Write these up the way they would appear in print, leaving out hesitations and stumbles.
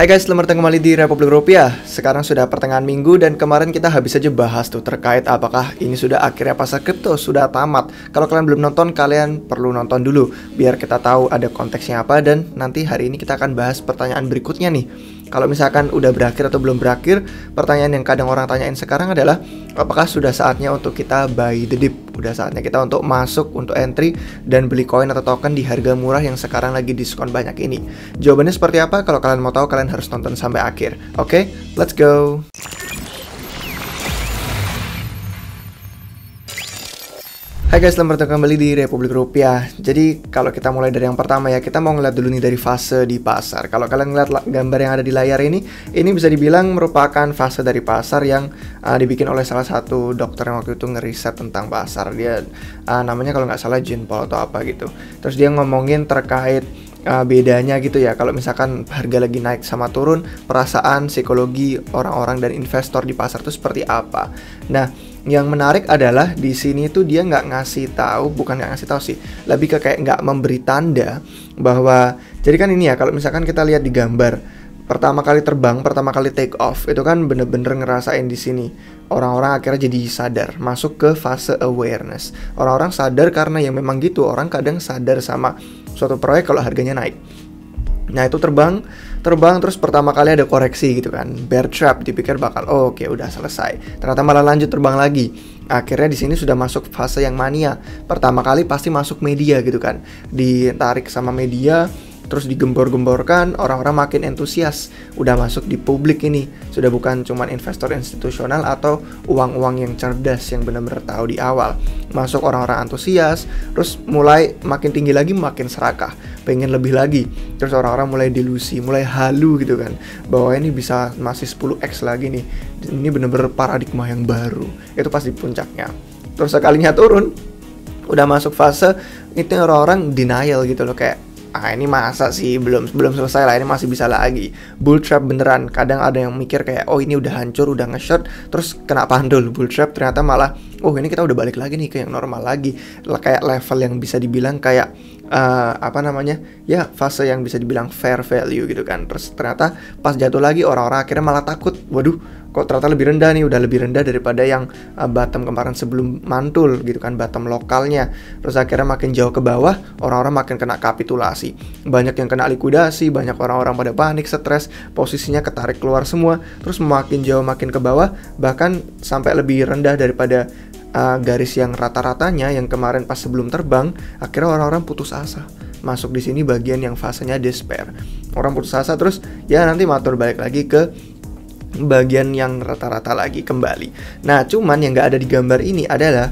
Hai guys, selamat datang kembali di Republik Rupiah. Sekarang sudah pertengahan minggu dan kemarin kita habis aja bahas tuh terkait apakah ini sudah akhirnya pasar kripto sudah tamat. Kalau kalian belum nonton, kalian perlu nonton dulu biar kita tahu ada konteksnya apa, dan nanti hari ini kita akan bahas pertanyaan berikutnya nih. Kalau misalkan udah berakhir atau belum berakhir, pertanyaan yang kadang orang tanyain sekarang adalah apakah sudah saatnya untuk kita buy the dip? Udah saatnya kita untuk masuk, untuk entry dan beli koin atau token di harga murah yang sekarang lagi diskon banyak ini. Jawabannya seperti apa? Kalau kalian mau tahu, kalian harus nonton sampai akhir. Oke, let's go. Hai guys, selamat datang kembali di Republik Rupiah. Jadi kalau kita mulai dari yang pertama ya, kita mau ngeliat dulu nih dari fase di pasar. Kalau kalian ngeliat gambar yang ada di layar ini bisa dibilang merupakan fase dari pasar yang dibikin oleh salah satu dokter yang waktu itu ngeriset tentang pasar. Dia namanya kalau nggak salah Jean Paul atau apa gitu. Terus dia ngomongin terkait bedanya gitu ya, kalau misalkan harga lagi naik sama turun, perasaan psikologi orang-orang dan investor di pasar itu seperti apa. Nah, yang menarik adalah di sini tuh dia nggak ngasih tahu, bukan nggak ngasih tahu sih, lebih ke kayak nggak memberi tanda bahwa, jadi kan ini ya, kalau misalkan kita lihat di gambar pertama kali terbang, pertama kali take off, itu kan bener-bener ngerasain di sini. Orang-orang akhirnya jadi sadar, masuk ke fase awareness. Orang-orang sadar karena yang memang gitu, orang kadang sadar sama suatu proyek kalau harganya naik. Nah itu terbang terus pertama kali ada koreksi gitu kan, bear trap, dipikir bakal oke, udah selesai. Ternyata malah lanjut terbang lagi. Akhirnya di sini sudah masuk fase yang mania. Pertama kali pasti masuk media gitu kan, ditarik sama media, terus digembor-gemborkan, orang-orang makin antusias, udah masuk di publik ini, sudah bukan cuman investor institusional atau uang-uang yang cerdas yang benar-benar tahu di awal. Masuk orang-orang antusias, terus mulai makin tinggi lagi, makin serakah, pengen lebih lagi. Terus orang-orang mulai delusi, mulai halu gitu kan, bahwa ini bisa masih 10x lagi nih. Ini benar-benar paradigma yang baru. Itu pasti puncaknya. Terus sekalinya turun, udah masuk fase itu orang-orang denial gitu loh, kayak ini masa sih, belum selesai lah, ini masih bisa lagi. Bull trap beneran. Kadang ada yang mikir kayak, oh ini udah hancur, udah nge-short, terus kena pandul bull trap, ternyata malah ini kita udah balik lagi nih ke yang normal lagi. Kayak level yang bisa dibilang kayak ya fase yang bisa dibilang fair value gitu kan. Terus ternyata pas jatuh lagi, orang-orang akhirnya malah takut, waduh kok ternyata lebih rendah nih, udah lebih rendah daripada yang bottom kemarin sebelum mantul gitu kan, bottom lokalnya. Terus akhirnya makin jauh ke bawah, orang-orang makin kena kapitulasi, banyak yang kena likuidasi, banyak orang-orang pada panik, stres, posisinya ketarik keluar semua. Terus makin jauh makin ke bawah, bahkan sampai lebih rendah daripada garis yang rata-ratanya yang kemarin pas sebelum terbang. Akhirnya orang-orang putus asa. Masuk di sini bagian yang fasenya despair. Orang putus asa, terus ya nanti matur balik lagi ke bagian yang rata-rata lagi kembali. Nah, cuman yang nggak ada di gambar ini adalah,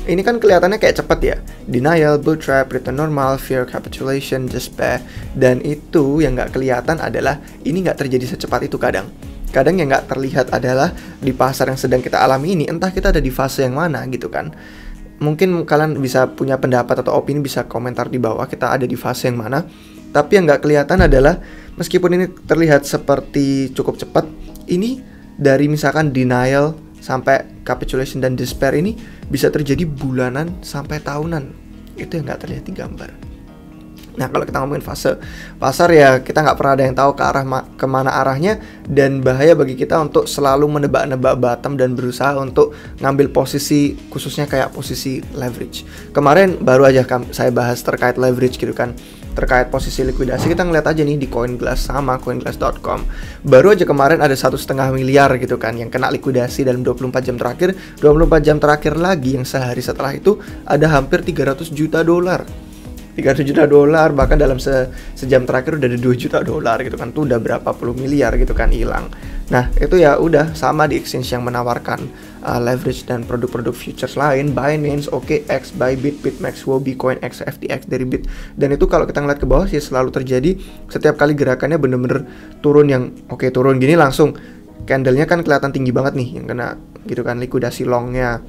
ini kan kelihatannya kayak cepet ya, denial, bull trap, return normal, fear, capitulation, despair. Dan itu yang nggak kelihatan adalah ini nggak terjadi secepat itu kadang. Kadang yang nggak terlihat adalah di pasar yang sedang kita alami ini, entah kita ada di fase yang mana gitu kan. Mungkin kalian bisa punya pendapat atau opini, bisa komentar di bawah kita ada di fase yang mana. Tapi yang nggak kelihatan adalah, meskipun ini terlihat seperti cukup cepat, ini dari misalkan denial sampai capitulation dan despair ini bisa terjadi bulanan sampai tahunan. Itu yang nggak terlihat di gambar. Nah, kalau kita ngomongin fase pasar ya, kita nggak pernah ada yang tahu kemana arahnya, dan bahaya bagi kita untuk selalu menebak-nebak bottom dan berusaha untuk ngambil posisi, khususnya kayak posisi leverage. Kemarin baru aja saya bahas terkait leverage gitu kan, terkait posisi likuidasi. Kita ngeliat aja nih di CoinGlass sama coinglass.com, baru aja kemarin ada 1,5 miliar gitu kan yang kena likuidasi dalam 24 jam terakhir. 24 jam terakhir lagi yang sehari setelah itu ada hampir 300 juta dolar. 300 juta dolar, bahkan dalam sejam terakhir udah ada 2 juta dolar gitu kan. Tuh udah berapa puluh miliar gitu kan hilang. Nah, itu ya udah sama di exchange yang menawarkan leverage dan produk-produk futures lain, Binance, OKX, Bybit, BitMEX, Huobi, CoinEx, FTX dari Bit. Dan itu kalau kita ngeliat ke bawah sih selalu terjadi setiap kali gerakannya bener-bener turun, yang turun gini langsung candlenya kan kelihatan tinggi banget nih yang kena gitu kan, likuidasi longnya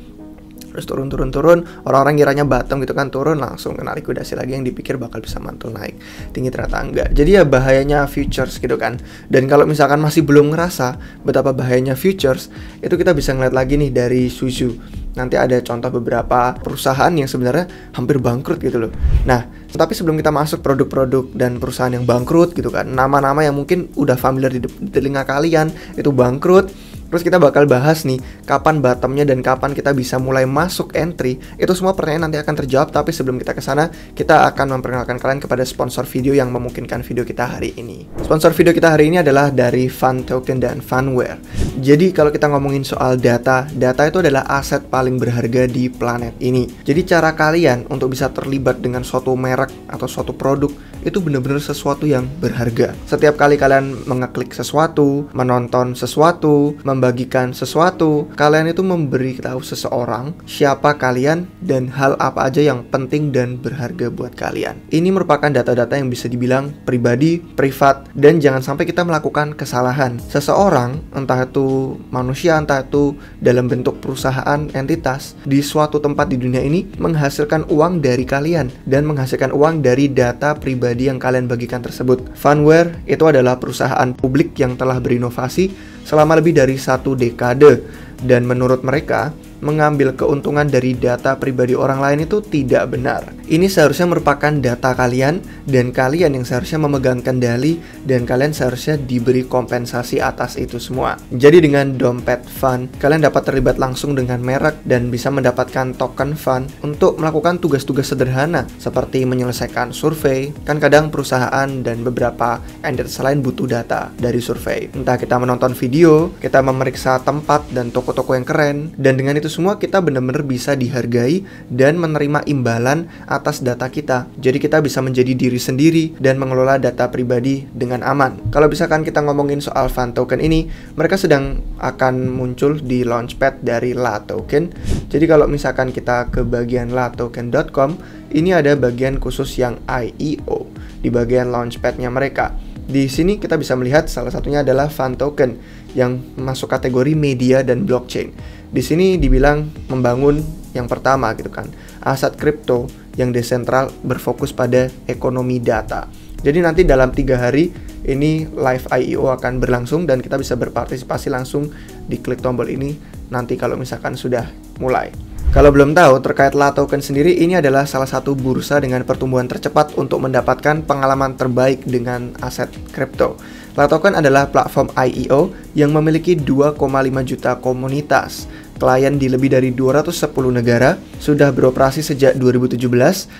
terus turun, orang-orang kiranya bottom gitu kan, turun langsung kena likuidasi lagi yang dipikir bakal bisa mantul naik tinggi, ternyata enggak. Jadi ya bahayanya futures gitu kan. Dan kalau misalkan masih belum ngerasa betapa bahayanya futures, itu kita bisa ngeliat lagi nih dari Suzu. Nanti ada contoh beberapa perusahaan yang sebenarnya hampir bangkrut gitu loh. Nah, tapi sebelum kita masuk produk-produk dan perusahaan yang bangkrut gitu kan, nama-nama yang mungkin udah familiar di telinga kalian itu bangkrut. Terus kita bakal bahas nih kapan bottomnya dan kapan kita bisa mulai masuk entry. Itu semua pertanyaan nanti akan terjawab. Tapi sebelum kita ke sana, kita akan memperkenalkan kalian kepada sponsor video yang memungkinkan video kita hari ini. Sponsor video kita hari ini adalah dari Funtoken dan Phunware. Jadi kalau kita ngomongin soal data itu adalah aset paling berharga di planet ini. Jadi cara kalian untuk bisa terlibat dengan suatu merek atau suatu produk itu benar-benar sesuatu yang berharga. Setiap kali kalian mengeklik sesuatu, menonton sesuatu, membagikan sesuatu, kalian itu memberi tahu seseorang siapa kalian dan hal apa aja yang penting dan berharga buat kalian. Ini merupakan data-data yang bisa dibilang pribadi, privat, dan jangan sampai kita melakukan kesalahan. Seseorang, entah itu manusia, entah itu dalam bentuk perusahaan, entitas, di suatu tempat di dunia ini menghasilkan uang dari kalian dan menghasilkan uang dari data pribadi yang kalian bagikan tersebut. Phunware itu adalah perusahaan publik yang telah berinovasi selama lebih dari 1 dekade, dan menurut mereka mengambil keuntungan dari data pribadi orang lain itu tidak benar. Ini seharusnya merupakan data kalian dan kalian yang seharusnya memegang kendali dan kalian seharusnya diberi kompensasi atas itu semua. Jadi dengan dompet fund, kalian dapat terlibat langsung dengan merek dan bisa mendapatkan token fund untuk melakukan tugas-tugas sederhana seperti menyelesaikan survei. Kan kadang perusahaan dan beberapa entitas lain butuh data dari survei. Entah kita menonton video, kita memeriksa tempat dan toko-toko yang keren, dan dengan itu semua kita benar-benar bisa dihargai dan menerima imbalan atas data kita. Jadi kita bisa menjadi diri sendiri dan mengelola data pribadi dengan aman. Kalau misalkan kita ngomongin soal Funtoken ini, mereka sedang akan muncul di launchpad dari LaToken. Jadi kalau misalkan kita ke bagian latoken.com, ini ada bagian khusus yang IEO di bagian launchpadnya mereka. Di sini kita bisa melihat salah satunya adalah Funtoken yang masuk kategori media dan blockchain. Di sini dibilang membangun yang pertama gitu kan, aset kripto yang desentral berfokus pada ekonomi data. Jadi nanti dalam 3 hari ini live IEO akan berlangsung dan kita bisa berpartisipasi langsung di klik tombol ini nanti kalau misalkan sudah mulai. Kalau belum tahu terkait LaToken sendiri, ini adalah salah satu bursa dengan pertumbuhan tercepat untuk mendapatkan pengalaman terbaik dengan aset kripto. LaToken adalah platform IEO yang memiliki 2,5 juta komunitas. Klien di lebih dari 210 negara, sudah beroperasi sejak 2017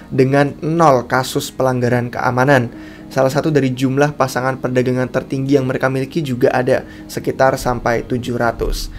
dengan 0 kasus pelanggaran keamanan. Salah satu dari jumlah pasangan perdagangan tertinggi yang mereka miliki juga ada, sekitar sampai 700.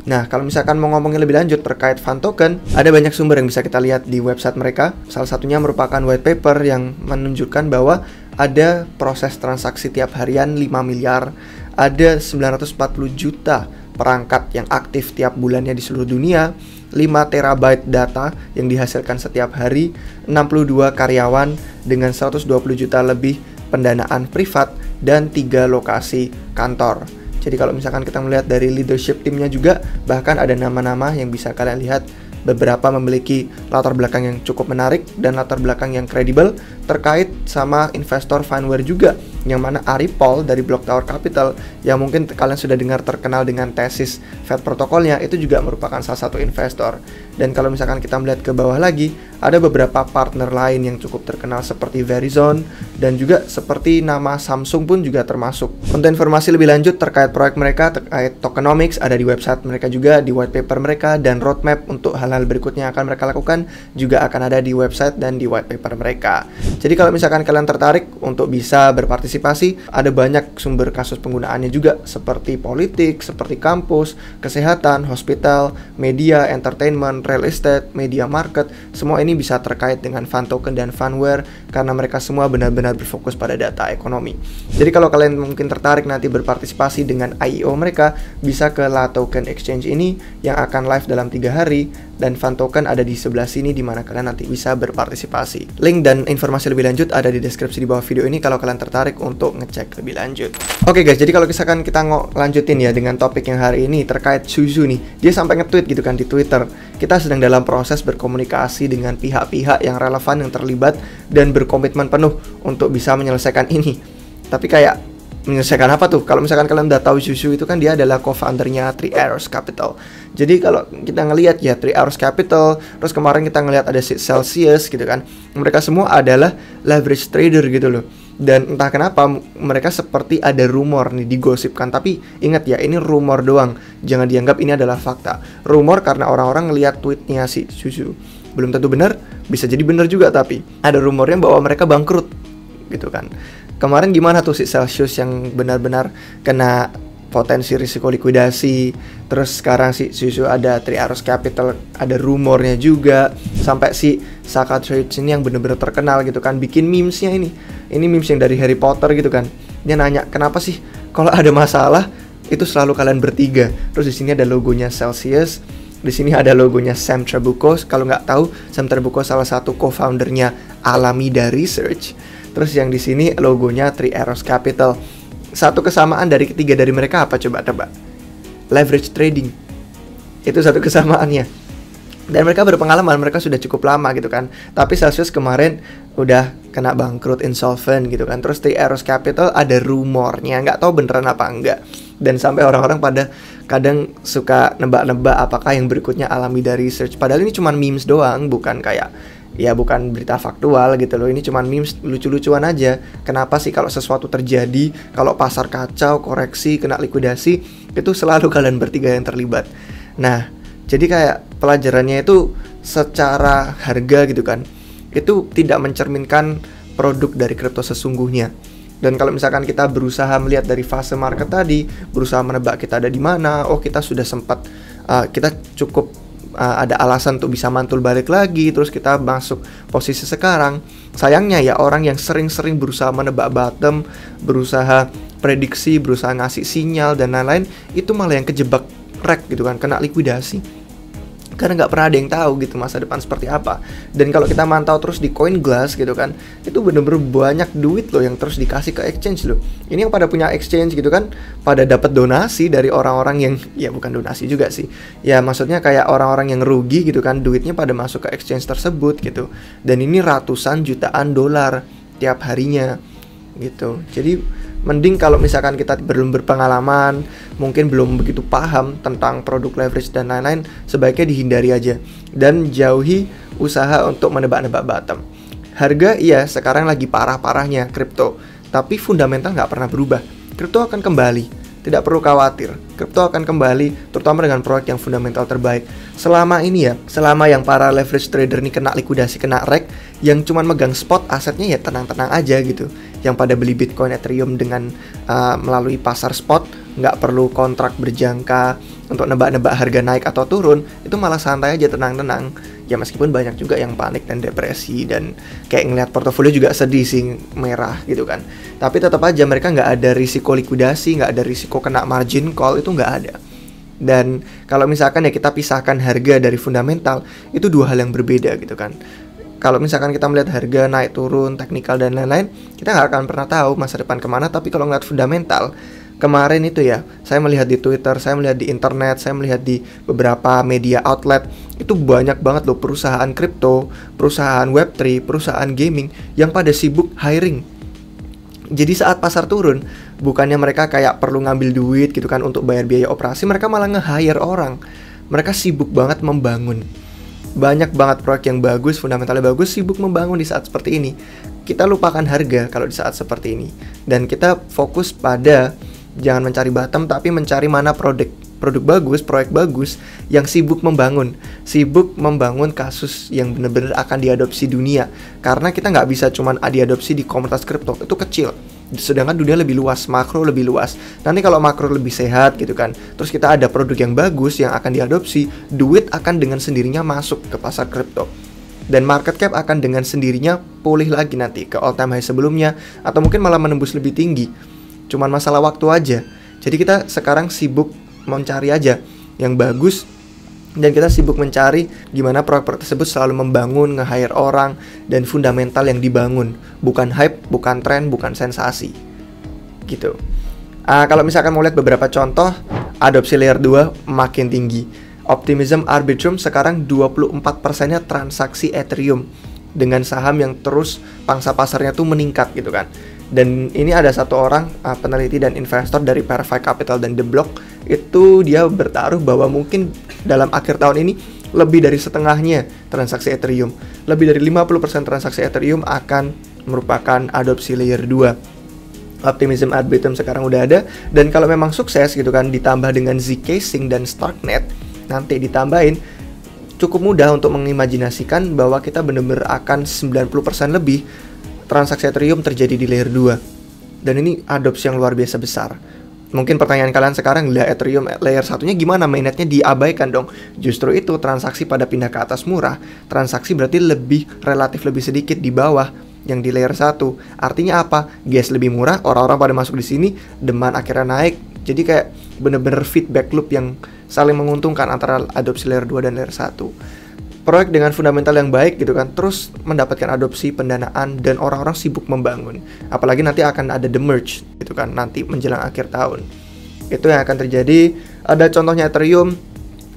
Nah, kalau misalkan mau ngomongin lebih lanjut terkait Funtoken, ada banyak sumber yang bisa kita lihat di website mereka. Salah satunya merupakan white paper yang menunjukkan bahwa ada proses transaksi tiap harian 5 miliar, ada 940 juta perangkat yang aktif tiap bulannya di seluruh dunia, 5 terabyte data yang dihasilkan setiap hari, 62 karyawan dengan 120 juta lebih pendanaan privat, dan 3 lokasi kantor. Jadi kalau misalkan kita melihat dari leadership timnya juga, bahkan ada nama-nama yang bisa kalian lihat, beberapa memiliki latar belakang yang cukup menarik dan latar belakang yang kredibel terkait sama investor Phunware juga, yang mana Ari Paul dari Block Tower Capital yang mungkin kalian sudah dengar terkenal dengan tesis Fed protokolnya, itu juga merupakan salah satu investor. Dan kalau misalkan kita melihat ke bawah lagi, ada beberapa partner lain yang cukup terkenal seperti Verizon dan juga seperti nama Samsung pun juga termasuk. Untuk informasi lebih lanjut terkait proyek mereka, terkait tokenomics, ada di website mereka juga, di white paper mereka, dan roadmap untuk hal-hal berikutnya yang akan mereka lakukan juga akan ada di website dan di white paper mereka. Jadi kalau misalkan kalian tertarik untuk bisa berpartisipasi, ada banyak sumber kasus penggunaannya juga seperti politik, seperti kampus, kesehatan, hospital, media, entertainment, real estate, media market. Semua ini bisa terkait dengan Funtoken dan Phunware karena mereka semua benar-benar berfokus pada data ekonomi. Jadi kalau kalian mungkin tertarik nanti berpartisipasi dengan IEO mereka, bisa ke LaToken Exchange ini yang akan live dalam 3 hari dan fan token ada di sebelah sini di mana kalian nanti bisa berpartisipasi. Link dan informasi lebih lanjut ada di deskripsi di bawah video ini kalau kalian tertarik untuk ngecek lebih lanjut. Oke guys, jadi kalau misalkan kita lanjutin ya dengan topik yang hari ini terkait Suzu nih. Dia sampai nge-tweet gitu kan di Twitter. Kita sedang dalam proses berkomunikasi dengan pihak-pihak yang relevan yang terlibat dan berkomitmen penuh untuk bisa menyelesaikan ini. Tapi kayak menyelesaikan apa tuh? Kalau misalkan kalian udah tahu Suzu itu kan dia adalah co-foundernya Three Arrows Capital. Jadi kalau kita ngelihat ya Three Arrows Capital, terus kemarin kita ngelihat ada Celsius gitu kan. Mereka semua adalah leverage trader gitu loh. Dan entah kenapa mereka seperti ada rumor nih digosipkan. Tapi ingat ya, ini rumor doang. Jangan dianggap ini adalah fakta. Rumor karena orang-orang ngelihat tweetnya si Suzu. Belum tentu benar, bisa jadi benar juga tapi ada rumornya bahwa mereka bangkrut gitu kan. Kemarin gimana tuh si Celsius yang benar-benar kena potensi risiko likuidasi. Terus sekarang si Suzu ada Three Arrows Capital, ada rumornya juga. Sampai si Saka Trades ini yang benar-benar terkenal gitu kan, bikin memesnya ini. Ini memes yang dari Harry Potter gitu kan. Dia nanya, kenapa sih kalau ada masalah itu selalu kalian bertiga? Terus di sini ada logonya Celsius, di sini ada logonya Sam Trabucco. Kalau nggak tahu, Sam Trabucco salah satu co-foundernya Alameda Research. Terus yang di sini logonya Three Arrows Capital. Satu kesamaan dari ketiga dari mereka apa coba tebak? Leverage trading. Itu satu kesamaannya. Dan mereka berpengalaman, mereka sudah cukup lama gitu kan. Tapi Celsius kemarin udah kena bangkrut, insolvent gitu kan. Terus Three Arrows Capital ada rumornya, nggak tahu beneran apa enggak. Dan sampai orang-orang pada kadang suka nebak-nebak apakah yang berikutnya Alameda Research. Padahal ini cuma memes doang, bukan kayak ya bukan berita faktual gitu loh. Ini cuma memes lucu-lucuan aja. Kenapa sih kalau sesuatu terjadi, kalau pasar kacau, koreksi, kena likuidasi, itu selalu kalian bertiga yang terlibat. Nah, jadi kayak pelajarannya itu secara harga gitu kan, itu tidak mencerminkan produk dari kripto sesungguhnya. Dan kalau misalkan kita berusaha melihat dari fase market tadi, berusaha menebak kita ada di mana, oh kita sudah sempat, kita cukup ada alasan untuk bisa mantul balik lagi, terus kita masuk posisi sekarang. Sayangnya ya orang yang sering-sering berusaha menebak bottom, berusaha prediksi, berusaha ngasih sinyal dan lain-lain, itu malah yang kejebak wreck gitu kan, kena likuidasi. Karena nggak pernah ada yang tahu gitu masa depan seperti apa. Dan kalau kita mantau terus di CoinGlass gitu kan, itu bener-bener banyak duit loh yang terus dikasih ke exchange loh. Ini yang pada punya exchange gitu kan, pada dapat donasi dari orang-orang yang, ya bukan donasi juga sih, ya maksudnya kayak orang-orang yang rugi gitu kan, duitnya pada masuk ke exchange tersebut gitu. Dan ini ratusan jutaan dolar tiap harinya gitu. Jadi mending kalau misalkan kita belum berpengalaman, mungkin belum begitu paham tentang produk leverage dan lain-lain, sebaiknya dihindari aja dan jauhi usaha untuk menebak-nebak bottom. Harga iya sekarang lagi parah-parahnya kripto, tapi fundamental nggak pernah berubah. Kripto akan kembali, tidak perlu khawatir. Kripto akan kembali, terutama dengan proyek yang fundamental terbaik. Selama ini ya, selama yang para leverage trader ini kena likuidasi, kena wreck, yang cuman megang spot asetnya ya tenang-tenang aja gitu. Yang pada beli Bitcoin, Ethereum dengan melalui pasar spot, nggak perlu kontrak berjangka untuk nebak-nebak harga naik atau turun, itu malah santai aja, tenang-tenang. Ya meskipun banyak juga yang panik dan depresi dan kayak ngeliat portofolio juga sedih sih, merah gitu kan. Tapi tetap aja mereka nggak ada risiko likuidasi, nggak ada risiko kena margin call, itu nggak ada. Dan kalau misalkan ya kita pisahkan harga dari fundamental, itu dua hal yang berbeda gitu kan. Kalau misalkan kita melihat harga naik turun, teknikal dan lain-lain, kita nggak akan pernah tahu masa depan kemana. Tapi kalau ngeliat fundamental, kemarin itu ya, saya melihat di Twitter, saya melihat di internet, saya melihat di beberapa media outlet, itu banyak banget loh perusahaan kripto, perusahaan Web3, perusahaan gaming yang pada sibuk hiring. Jadi saat pasar turun, bukannya mereka kayak perlu ngambil duit gitu kan untuk bayar biaya operasi, mereka malah nge-hire orang. Mereka sibuk banget membangun. Banyak banget proyek yang bagus, fundamentalnya bagus, sibuk membangun di saat seperti ini. Kita lupakan harga kalau di saat seperti ini. Dan kita fokus pada jangan mencari bottom, tapi mencari mana produk bagus, proyek bagus yang sibuk membangun kasus yang benar-benar akan diadopsi dunia. Karena kita nggak bisa cuman diadopsi di komunitas kripto, itu kecil. Sedangkan dunia lebih luas, makro lebih luas. Nanti kalau makro lebih sehat gitu kan, terus kita ada produk yang bagus yang akan diadopsi, duit akan dengan sendirinya masuk ke pasar kripto. Dan market cap akan dengan sendirinya pulih lagi nanti ke all time high sebelumnya, atau mungkin malah menembus lebih tinggi. Cuman masalah waktu aja. Jadi kita sekarang sibuk mencari aja yang bagus, Dan kita sibuk mencari gimana proyek-proyek tersebut selalu membangun, nge-hire orang, dan fundamental yang dibangun. Bukan hype, bukan tren, bukan sensasi. Gitu. Kalau misalkan mau lihat beberapa contoh, adopsi layer 2 makin tinggi. Optimism Arbitrum sekarang 24%-nya transaksi Ethereum. Dengan saham yang terus pangsa pasarnya tuh meningkat gitu kan. Dan ini ada satu orang peneliti dan investor dari Verify Capital dan The Block, itu dia bertaruh bahwa mungkin dalam akhir tahun ini lebih dari setengahnya transaksi Ethereum, lebih dari 50% transaksi Ethereum akan merupakan adopsi layer 2. Optimism Arbitrum sekarang udah ada, dan kalau memang sukses gitu kan, ditambah dengan Zcasing dan Starknet, nanti ditambahin, cukup mudah untuk mengimajinasikan bahwa kita benar-benar akan 90% lebih transaksi Ethereum terjadi di layer 2. Dan ini adopsi yang luar biasa besar. Mungkin pertanyaan kalian sekarang, lah Ethereum layer 1-nya gimana? Mainnetnya diabaikan dong. Justru itu, transaksi pada pindah ke atas murah. Transaksi berarti relatif lebih sedikit di bawah yang di layer 1. Artinya apa? Gas lebih murah, orang-orang pada masuk di sini, demand akhirnya naik. Jadi kayak bener-bener feedback loop yang saling menguntungkan antara adopsi layer 2 dan layer 1. Proyek dengan fundamental yang baik gitu kan, terus mendapatkan adopsi, pendanaan, dan orang-orang sibuk membangun. Apalagi nanti akan ada the merge gitu kan, nanti menjelang akhir tahun. Itu yang akan terjadi. Ada contohnya Ethereum.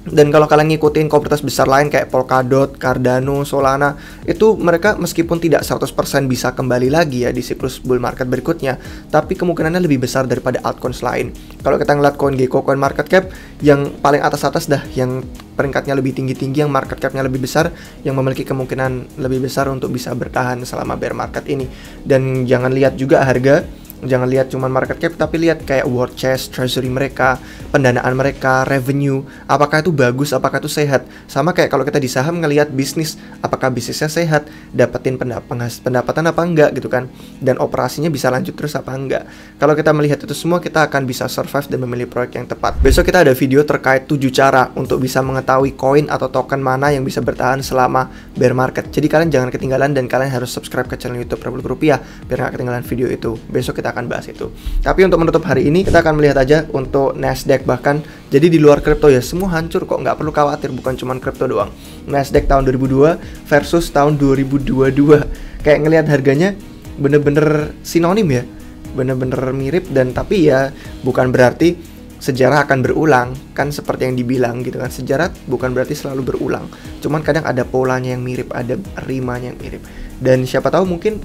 Dan kalau kalian ngikutin komunitas besar lain kayak Polkadot, Cardano, Solana, itu mereka meskipun tidak 100% bisa kembali lagi ya di siklus bull market berikutnya, tapi kemungkinannya lebih besar daripada altcoins lain. Kalau kita ngeliat CoinGecko, CoinMarketCap, yang paling atas-atas dah, yang peringkatnya lebih tinggi-tinggi, yang market cap-nya lebih besar, yang memiliki kemungkinan lebih besar untuk bisa bertahan selama bear market ini. Dan jangan lihat juga harga, jangan lihat cuma market cap, tapi lihat kayak war chest, treasury mereka, pendanaan mereka, revenue, apakah itu bagus, apakah itu sehat. Sama kayak kalau kita di saham ngelihat bisnis, apakah bisnisnya sehat, dapetin pendapatan apa enggak gitu kan, dan operasinya bisa lanjut terus apa enggak. Kalau kita melihat itu semua, kita akan bisa survive dan memilih proyek yang tepat. Besok kita ada video terkait 7 cara untuk bisa mengetahui koin atau token mana yang bisa bertahan selama bear market. Jadi kalian jangan ketinggalan, dan kalian harus subscribe ke channel YouTube Republik Rupiah biar gak ketinggalan video itu. Besok kita akan bahas itu. Tapi untuk menutup hari ini, kita akan melihat aja untuk Nasdaq bahkan. Jadi di luar kripto ya semua hancur kok, nggak perlu khawatir, bukan cuma kripto doang. Nasdaq tahun 2002 versus tahun 2022. Kayak ngelihat harganya bener-bener sinonim ya, bener-bener mirip. Dan tapi ya bukan berarti sejarah akan berulang, kan seperti yang dibilang gitu kan. Sejarah bukan berarti selalu berulang, cuman kadang ada polanya yang mirip, ada rimanya yang mirip. Dan siapa tahu mungkin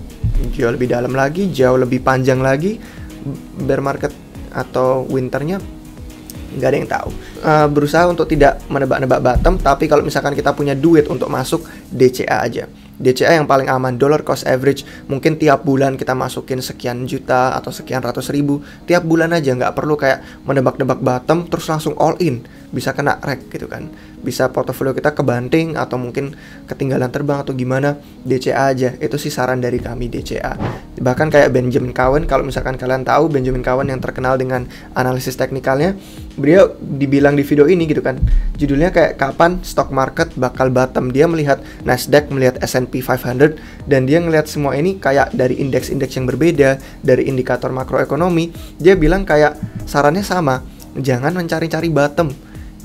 jauh lebih dalam lagi, jauh lebih panjang lagi bear market atau winternya, nggak ada yang tahu. Berusaha untuk tidak menebak-nebak bottom, tapi kalau misalkan kita punya duit untuk masuk, DCA aja. DCA yang paling aman, dollar cost average. Mungkin tiap bulan kita masukin sekian juta atau sekian ratus ribu, tiap bulan aja, nggak perlu kayak menebak-nebak bottom terus langsung all in, bisa kena wreck gitu kan. Bisa portofolio kita kebanting atau mungkin ketinggalan terbang atau gimana. DCA aja, itu sih saran dari kami, DCA. Bahkan kayak Benjamin Cowen, kalau misalkan kalian tahu Benjamin Cowen yang terkenal dengan analisis teknikalnya, beliau dibilang di video ini gitu kan, judulnya kayak kapan stock market bakal bottom. Dia melihat Nasdaq, melihat S&P 500, dan dia ngelihat semua ini kayak dari indeks-indeks yang berbeda, dari indikator makroekonomi. Dia bilang kayak sarannya sama, jangan mencari-cari bottom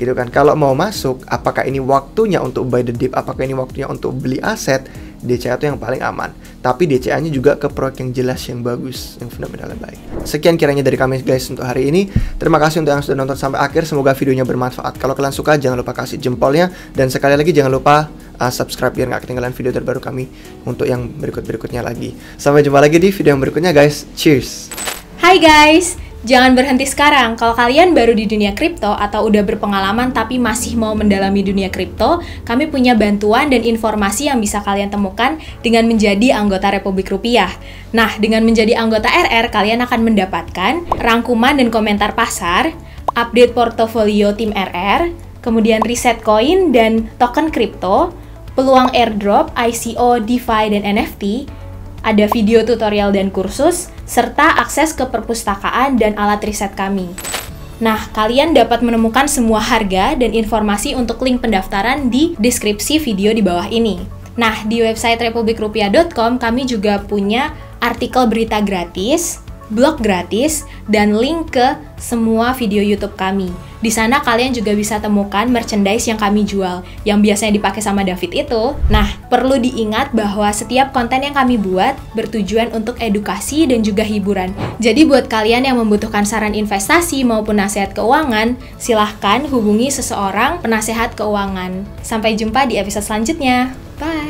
gitu kan. Kalau mau masuk, apakah ini waktunya untuk buy the dip, apakah ini waktunya untuk beli aset, DCA itu yang paling aman. Tapi DCA-nya juga ke proyek yang jelas, yang bagus, yang fundamentalnya baik. Sekian kiranya dari kami guys untuk hari ini. Terima kasih untuk yang sudah nonton sampai akhir. Semoga videonya bermanfaat. Kalau kalian suka, jangan lupa kasih jempolnya. Dan sekali lagi jangan lupa subscribe biar gak ketinggalan video terbaru kami untuk yang berikut-berikutnya lagi. Sampai jumpa lagi di video yang berikutnya guys. Cheers! Hai guys! Jangan berhenti sekarang. Kalau kalian baru di dunia kripto atau udah berpengalaman tapi masih mau mendalami dunia kripto, kami punya bantuan dan informasi yang bisa kalian temukan dengan menjadi anggota Republik Rupiah. Nah, dengan menjadi anggota RR, kalian akan mendapatkan rangkuman dan komentar pasar, update portofolio tim RR, kemudian riset koin dan token kripto, peluang airdrop, ICO, DeFi, dan NFT, ada video tutorial dan kursus, serta akses ke perpustakaan dan alat riset kami. Nah, kalian dapat menemukan semua harga dan informasi untuk link pendaftaran di deskripsi video di bawah ini. Nah, di website republikrupiah.com kami juga punya artikel berita gratis, blog gratis, dan link ke semua video YouTube kami. Di sana kalian juga bisa temukan merchandise yang kami jual, yang biasanya dipakai sama David itu. Nah, perlu diingat bahwa setiap konten yang kami buat bertujuan untuk edukasi dan juga hiburan. Jadi buat kalian yang membutuhkan saran investasi maupun nasihat keuangan, silahkan hubungi seseorang penasehat keuangan. Sampai jumpa di episode selanjutnya. Bye!